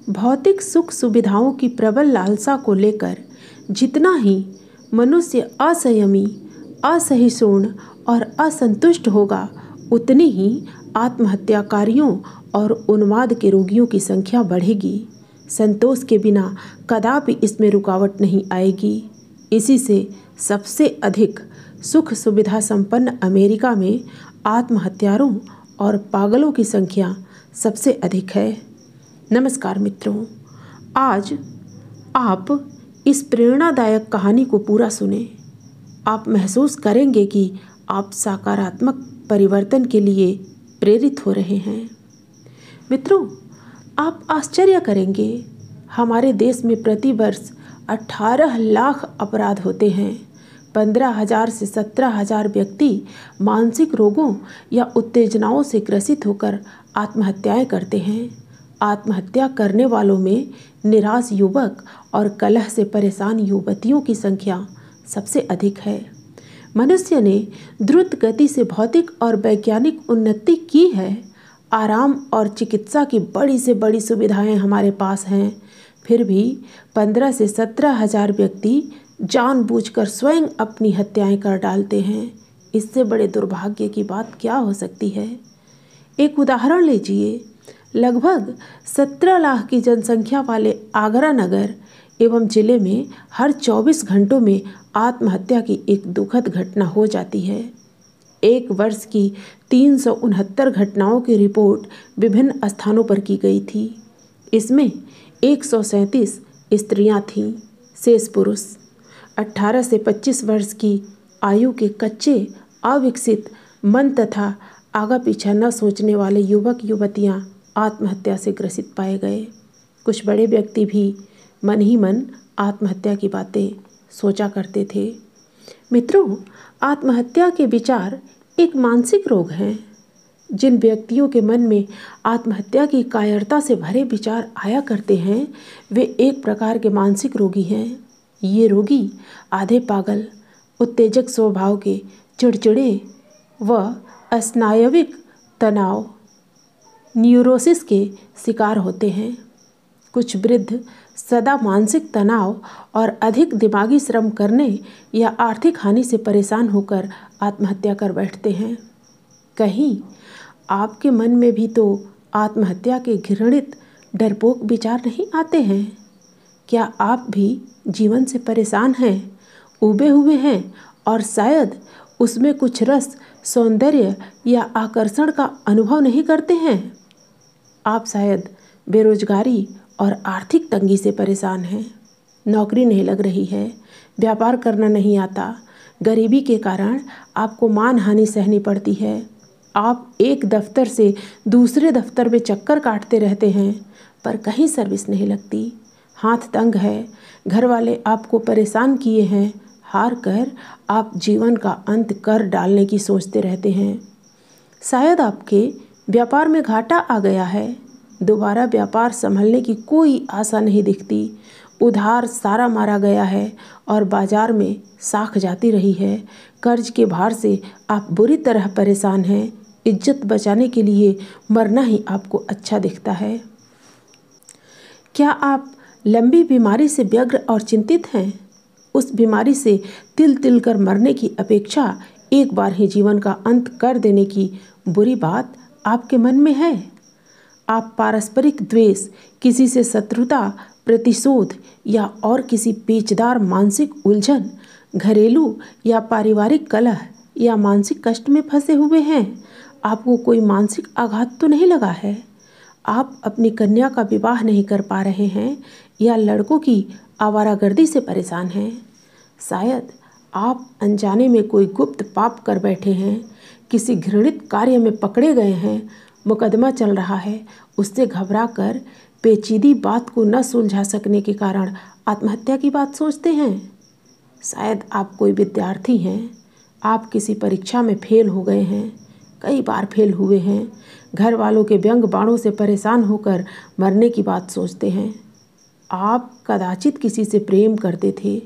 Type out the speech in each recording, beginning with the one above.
भौतिक सुख सुविधाओं की प्रबल लालसा को लेकर जितना ही मनुष्य असंयमी, असहिष्णु और असंतुष्ट होगा, उतनी ही आत्महत्याकारियों और उन्माद के रोगियों की संख्या बढ़ेगी। संतोष के बिना कदापि इसमें रुकावट नहीं आएगी। इसी से सबसे अधिक सुख सुविधा संपन्न अमेरिका में आत्महत्यारों और पागलों की संख्या सबसे अधिक है। नमस्कार मित्रों, आज आप इस प्रेरणादायक कहानी को पूरा सुने। आप महसूस करेंगे कि आप सकारात्मक परिवर्तन के लिए प्रेरित हो रहे हैं। मित्रों, आप आश्चर्य करेंगे, हमारे देश में प्रतिवर्ष 18 लाख अपराध होते हैं। 15,000 से 17,000 व्यक्ति मानसिक रोगों या उत्तेजनाओं से ग्रसित होकर आत्महत्याएं करते हैं। आत्महत्या करने वालों में निराश युवक और कलह से परेशान युवतियों की संख्या सबसे अधिक है। मनुष्य ने द्रुत गति से भौतिक और वैज्ञानिक उन्नति की है। आराम और चिकित्सा की बड़ी से बड़ी सुविधाएं हमारे पास हैं, फिर भी 15 से 17,000 व्यक्ति जानबूझकर स्वयं अपनी हत्याएं कर डालते हैं। इससे बड़े दुर्भाग्य की बात क्या हो सकती है। एक उदाहरण लीजिए, लगभग 17 लाख की जनसंख्या वाले आगरा नगर एवं जिले में हर 24 घंटों में आत्महत्या की एक दुखद घटना हो जाती है। एक वर्ष की 369 घटनाओं की रिपोर्ट विभिन्न स्थानों पर की गई थी। इसमें 137 स्त्रियां थीं, शेष पुरुष। 18 से 25 वर्ष की आयु के कच्चे, अविकसित मन तथा आगा पीछा न सोचने वाले युवक युवतियां आत्महत्या से ग्रसित पाए गए। कुछ बड़े व्यक्ति भी मन ही मन आत्महत्या की बातें सोचा करते थे। मित्रों, आत्महत्या के विचार एक मानसिक रोग हैं। जिन व्यक्तियों के मन में आत्महत्या की कायरता से भरे विचार आया करते हैं, वे एक प्रकार के मानसिक रोगी हैं। ये रोगी आधे पागल, उत्तेजक स्वभाव के, चिड़चिड़े व स्नायविक तनाव, न्यूरोसिस के शिकार होते हैं। कुछ वृद्ध सदा मानसिक तनाव और अधिक दिमागी श्रम करने या आर्थिक हानि से परेशान होकर आत्महत्या कर बैठते हैं। कहीं आपके मन में भी तो आत्महत्या के घृणित डरपोक विचार नहीं आते हैं? क्या आप भी जीवन से परेशान हैं, उबे हुए हैं और शायद उसमें कुछ रस, सौंदर्य या आकर्षण का अनुभव नहीं करते हैं? आप शायद बेरोजगारी और आर्थिक तंगी से परेशान हैं। नौकरी नहीं लग रही है, व्यापार करना नहीं आता, गरीबी के कारण आपको मानहानि सहनी पड़ती है। आप एक दफ्तर से दूसरे दफ्तर में चक्कर काटते रहते हैं, पर कहीं सर्विस नहीं लगती। हाथ तंग है, घर वाले आपको परेशान किए हैं, हार कर आप जीवन का अंत कर डालने की सोचते रहते हैं। शायद आपके व्यापार में घाटा आ गया है, दोबारा व्यापार संभलने की कोई आशा नहीं दिखती। उधार सारा मारा गया है और बाजार में साख जाती रही है। कर्ज के भार से आप बुरी तरह परेशान हैं। इज्जत बचाने के लिए मरना ही आपको अच्छा दिखता है। क्या आप लंबी बीमारी से व्यग्र और चिंतित हैं? उस बीमारी से तिल तिल कर मरने की अपेक्षा एक बार ही जीवन का अंत कर देने की बुरी बात आपके मन में है। आप पारस्परिक द्वेष, किसी से शत्रुता, प्रतिशोध या और किसी पेचदार मानसिक उलझन, घरेलू या पारिवारिक कलह या मानसिक कष्ट में फंसे हुए हैं। आपको कोई मानसिक आघात तो नहीं लगा है? आप अपनी कन्या का विवाह नहीं कर पा रहे हैं या लड़कों की आवारागर्दी से परेशान हैं? शायद आप अनजाने में कोई गुप्त पाप कर बैठे हैं, किसी घृणित कार्य में पकड़े गए हैं, मुकदमा चल रहा है, उससे घबराकर पेचीदी बात को न सुलझा सकने के कारण आत्महत्या की बात सोचते हैं। शायद आप कोई विद्यार्थी हैं, आप किसी परीक्षा में फेल हो गए हैं, कई बार फेल हुए हैं, घर वालों के व्यंग बाणों से परेशान होकर मरने की बात सोचते हैं। आप कदाचित किसी से प्रेम करते थे,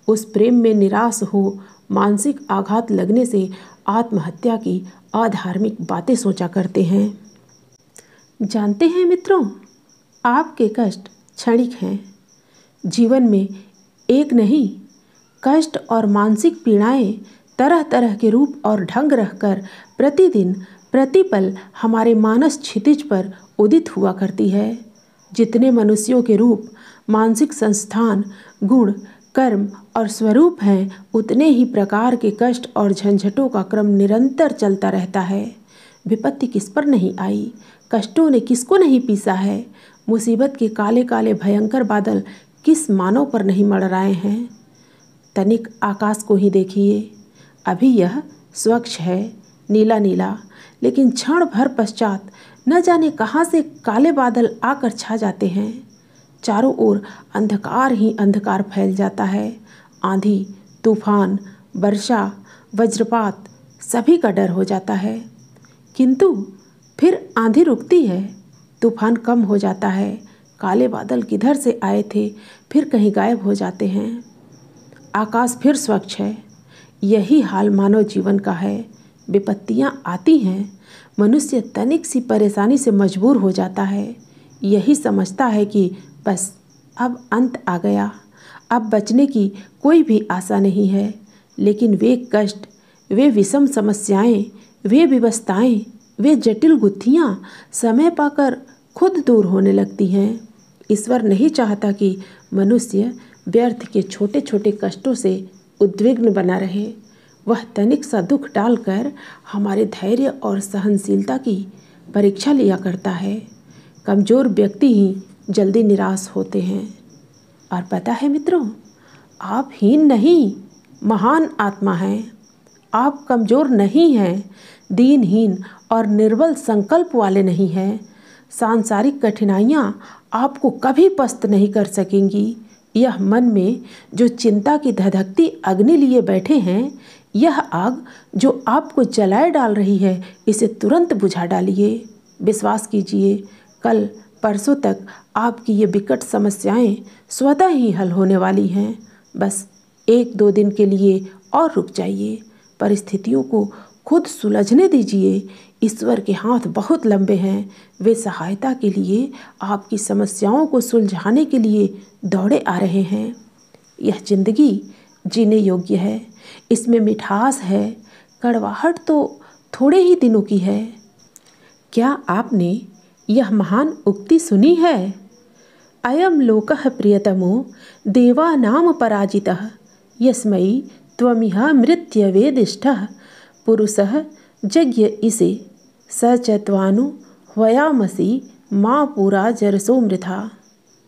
उस प्रेम में निराश हो मानसिक आघात लगने से आत्महत्या की अधार्मिक बातें सोचा करते हैं। जानते हैं मित्रों, आपके कष्ट क्षणिक हैं। जीवन में एक नहीं, कष्ट और मानसिक पीड़ाएं तरह तरह के रूप और ढंग रखकर प्रतिदिन प्रतिपल हमारे मानस क्षितिज पर उदित हुआ करती है। जितने मनुष्यों के रूप, मानसिक संस्थान, गुण, कर्म और स्वरूप हैं, उतने ही प्रकार के कष्ट और झंझटों का क्रम निरंतर चलता रहता है। विपत्ति किस पर नहीं आई, कष्टों ने किसको नहीं पीसा है, मुसीबत के काले काले भयंकर बादल किस मानव पर नहीं मंडराए हैं। तनिक आकाश को ही देखिए, अभी यह स्वच्छ है, नीला नीला, लेकिन क्षण भर पश्चात न जाने कहाँ से काले बादल आकर छा जाते हैं। चारों ओर अंधकार ही अंधकार फैल जाता है। आंधी, तूफान, वर्षा, वज्रपात सभी का डर हो जाता है। किंतु फिर आंधी रुकती है, तूफान कम हो जाता है, काले बादल किधर से आए थे फिर कहीं गायब हो जाते हैं। आकाश फिर स्वच्छ है। यही हाल मानव जीवन का है। विपत्तियाँ आती हैं, मनुष्य तनिक सी परेशानी से मजबूर हो जाता है। यही समझता है कि बस अब अंत आ गया, अब बचने की कोई भी आशा नहीं है। लेकिन वे कष्ट, वे विषम समस्याएं, वे विवशताएं, वे जटिल गुत्थियाँ समय पाकर खुद दूर होने लगती हैं। ईश्वर नहीं चाहता कि मनुष्य व्यर्थ के छोटे छोटे कष्टों से उद्विग्न बना रहे। वह तनिक सा दुख डालकर हमारे धैर्य और सहनशीलता की परीक्षा लिया करता है। कमज़ोर व्यक्ति ही जल्दी निराश होते हैं। और पता है मित्रों, आप हीन नहीं, महान आत्मा हैं। आप कमज़ोर नहीं हैं, दीनहीन और निर्बल संकल्प वाले नहीं हैं। सांसारिक कठिनाइयाँ आपको कभी पस्त नहीं कर सकेंगी। यह मन में जो चिंता की धधकती अग्नि लिए बैठे हैं, यह आग जो आपको जलाए डाल रही है, इसे तुरंत बुझा डालिए। विश्वास कीजिए, कल परसों तक आपकी ये विकट समस्याएं स्वतः ही हल होने वाली हैं। बस 1-2 दिन के लिए और रुक जाइए, परिस्थितियों को खुद सुलझने दीजिए। ईश्वर के हाथ बहुत लंबे हैं, वे सहायता के लिए, आपकी समस्याओं को सुलझाने के लिए दौड़े आ रहे हैं। यह जिंदगी जीने योग्य है, इसमें मिठास है, कड़वाहट तो थोड़े ही दिनों की है। क्या आपने यह महान उक्ति सुनी है? अयम लोकः प्रियतमो देवानां पराजितः यस्मै त्वमिह मृत्यवेदिष्ठः पुरुषः जज्ञ इसे स च त्वानु ह्वयामसि माँ पूरा जरसो मृथा।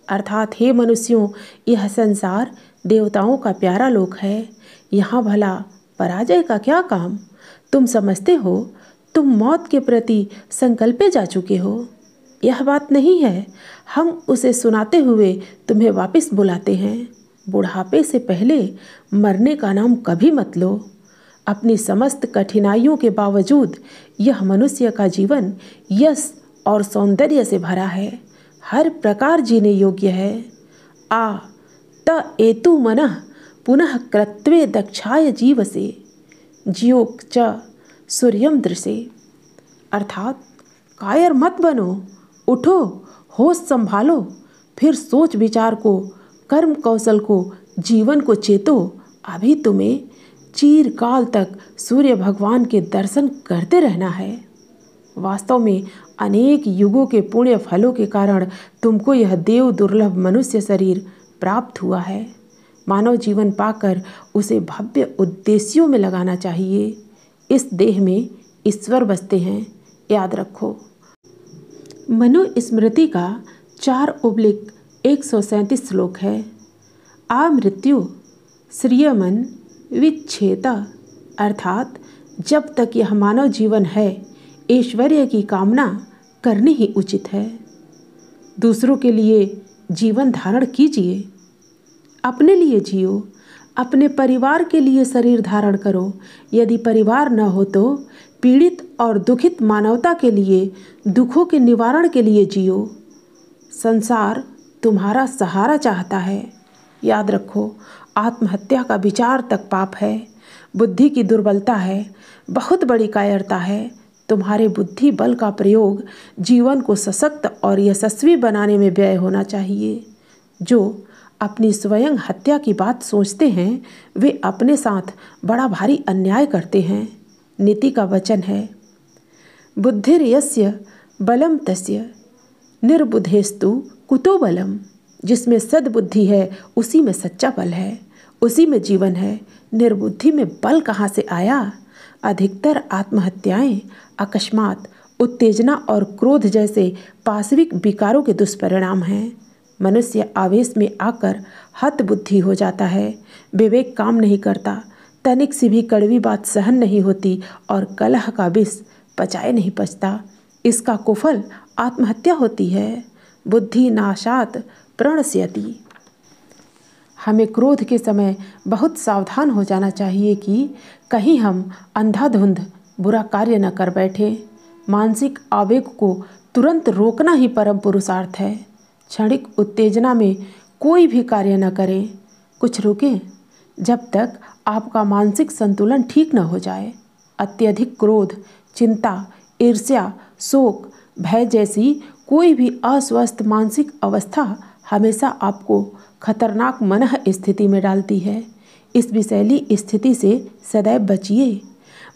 अर्थात हे मनुष्यों, यह संसार देवताओं का प्यारा लोक है। यहाँ भला पराजय का क्या काम? तुम समझते हो तुम मौत के प्रति संकल्पे जा चुके हो। यह बात नहीं है। हम उसे सुनाते हुए तुम्हें वापस बुलाते हैं। बुढ़ापे से पहले मरने का नाम कभी मत लो। अपनी समस्त कठिनाइयों के बावजूद यह मनुष्य का जीवन यश और सौंदर्य से भरा है, हर प्रकार जीने योग्य है। आ त एतु मनः पुनः कृत्वे दक्षाय जीवसे ज्योक च सूर्यम दृशे। अर्थात कायर मत बनो, उठो, होश संभालो, फिर सोच विचार को, कर्म कौशल को, जीवन को चेतो। अभी तुम्हें चिरकाल तक सूर्य भगवान के दर्शन करते रहना है। वास्तव में अनेक युगों के पुण्य फलों के कारण तुमको यह देव दुर्लभ मनुष्य शरीर प्राप्त हुआ है। मानव जीवन पाकर उसे भव्य उद्देश्यों में लगाना चाहिए। इस देह में ईश्वर बसते हैं, याद रखो। मनुस्मृति का 4/137 श्लोक है। आ मृत्यु श्रियमन विच्छेद। अर्थात जब तक यह मानव जीवन है, ऐश्वर्य की कामना करनी ही उचित है। दूसरों के लिए जीवन धारण कीजिए, अपने लिए जियो, अपने परिवार के लिए शरीर धारण करो। यदि परिवार न हो तो पीड़ित और दुखित मानवता के लिए, दुखों के निवारण के लिए जियो। संसार तुम्हारा सहारा चाहता है। याद रखो, आत्महत्या का विचार तक पाप है, बुद्धि की दुर्बलता है, बहुत बड़ी कायरता है। तुम्हारे बुद्धि बल का प्रयोग जीवन को सशक्त और यशस्वी बनाने में व्यय होना चाहिए। जो अपनी स्वयं हत्या की बात सोचते हैं वे अपने साथ बड़ा भारी अन्याय करते हैं। नीति का वचन है, बुद्धिर्यस्य बलम तस्य निर्बुद्धेस्तु कुतो बलम। जिसमें सद्बुद्धि है उसी में सच्चा बल है, उसी में जीवन है। निर्बुद्धि में बल कहाँ से आया? अधिकतर आत्महत्याएं अकस्मात उत्तेजना और क्रोध जैसे पाशविक विकारों के दुष्परिणाम हैं। मनुष्य आवेश में आकर हतबुद्धि हो जाता है, विवेक काम नहीं करता, तनिक सी भी कड़वी बात सहन नहीं होती और कलह का विष पचाए नहीं पचता। इसका कुफल आत्महत्या होती है। बुद्धि नाशात प्रणश्यति। हमें क्रोध के समय बहुत सावधान हो जाना चाहिए कि कहीं हम अंधाधुंध बुरा कार्य न कर बैठे। मानसिक आवेग को तुरंत रोकना ही परम पुरुषार्थ है। क्षणिक उत्तेजना में कोई भी कार्य न करें। कुछ रुकें जब तक आपका मानसिक संतुलन ठीक न हो जाए। अत्यधिक क्रोध, चिंता, ईर्ष्या, शोक, भय जैसी कोई भी अस्वस्थ मानसिक अवस्था हमेशा आपको खतरनाक मनः स्थिति में डालती है। इस विषैली स्थिति से सदैव बचिए।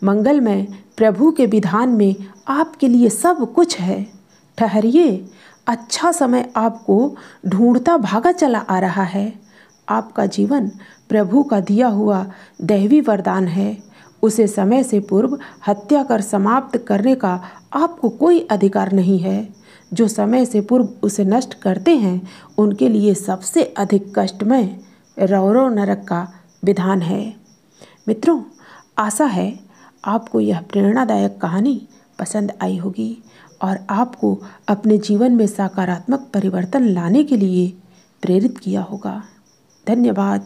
मंगलमय प्रभु के विधान में आपके लिए सब कुछ है। ठहरिए, अच्छा समय आपको ढूंढता भागा चला आ रहा है। आपका जीवन प्रभु का दिया हुआ दैवी वरदान है। उसे समय से पूर्व हत्या कर समाप्त करने का आपको कोई अधिकार नहीं है। जो समय से पूर्व उसे नष्ट करते हैं उनके लिए सबसे अधिक कष्टमय रौरव नरक का विधान है। मित्रों, आशा है आपको यह प्रेरणादायक कहानी पसंद आई होगी और आपको अपने जीवन में सकारात्मक परिवर्तन लाने के लिए प्रेरित किया होगा। धन्यवाद।